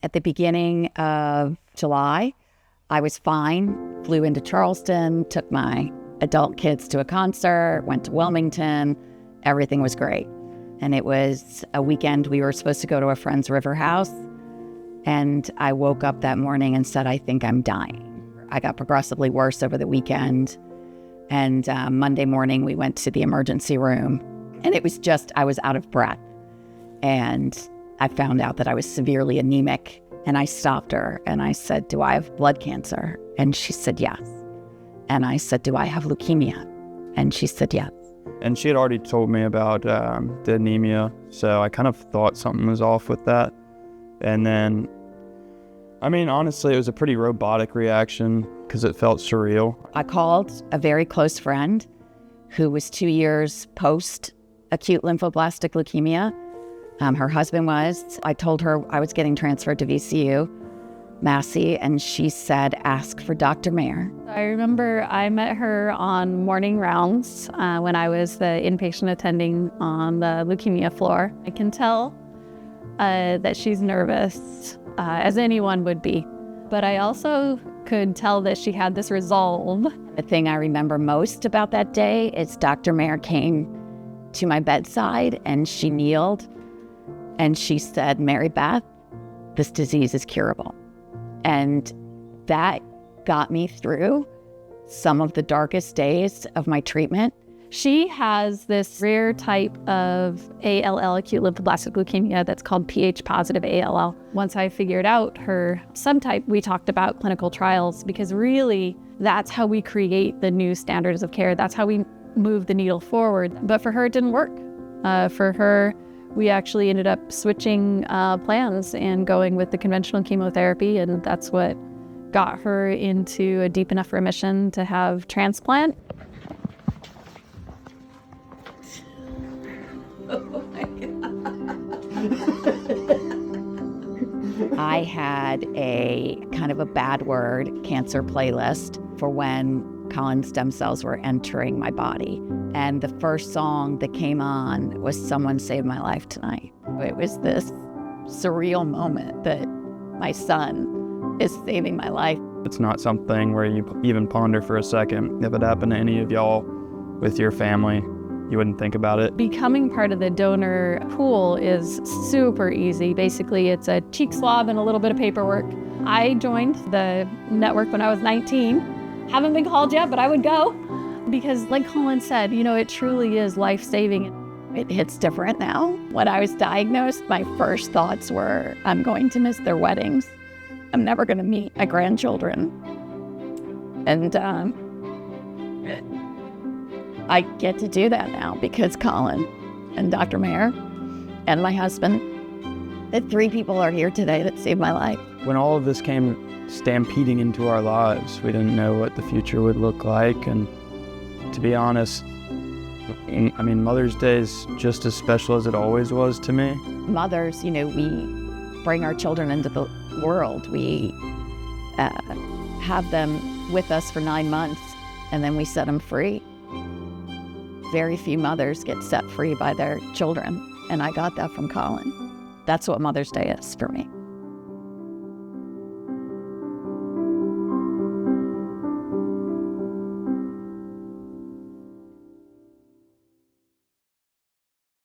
At the beginning of July, I was fine, flew into Charleston, took my adult kids to a concert, went to Wilmington. Everything was great. And it was a weekend. We were supposed to go to a friend's river house. And I woke up that morning and said, I think I'm dying. I got progressively worse over the weekend. And Monday morning, we went to the emergency room. And it was just, I was out of breath. And I found out that I was severely anemic. And I stopped her and I said, do I have blood cancer? And she said, yes. And I said, do I have leukemia? And she said, yes. And she had already told me about the anemia, so I kind of thought something was off with that. And then, I mean, honestly, it was a pretty robotic reaction because it felt surreal. I called a very close friend who was 2 years post-acute lymphoblastic leukemia. Her husband was. I told her I was getting transferred to VCU, Massey, and she said, ask for Dr. Maher. I remember I met her on morning rounds when I was the inpatient attending on the leukemia floor. I can tell that she's nervous, as anyone would be. But I also could tell that she had this resolve. The thing I remember most about that day is Dr. Maher came to my bedside and she kneeled and she said, Mary Beth, this disease is curable. And that got me through some of the darkest days of my treatment. She has this rare type of ALL, acute lymphoblastic leukemia, that's called Ph-positive ALL. Once I figured out her subtype, we talked about clinical trials because really that's how we create the new standards of care. That's how we move the needle forward. But for her, it didn't work. For her, we actually ended up switching plans and going with the conventional chemotherapy, and that's what got her into a deep enough remission to have transplant. Oh my God. I had a kind of a bad word cancer playlist for when Colin's stem cells were entering my body. And the first song that came on was Someone Saved My Life Tonight. It was this surreal moment that my son is saving my life. It's not something where you even ponder for a second. If it happened to any of y'all with your family, you wouldn't think about it. Becoming part of the donor pool is super easy. Basically, it's a cheek swab and a little bit of paperwork. I joined the network when I was 19. Haven't been called yet, but I would go. Because like Colin said, you know, it truly is life-saving. It hits different now. When I was diagnosed, my first thoughts were, I'm going to miss their weddings. I'm never going to meet my grandchildren. And I get to do that now because Colin and Dr. Maher and my husband, the three people are here today that saved my life. When all of this came stampeding into our lives, we didn't know what the future would look like. And to be honest, I mean, Mother's Day is just as special as it always was to me. Mothers, you know, we bring our children into the world. We have them with us for 9 months, and then we set them free. Very few mothers get set free by their children, and I got that from Colin. That's what Mother's Day is for me.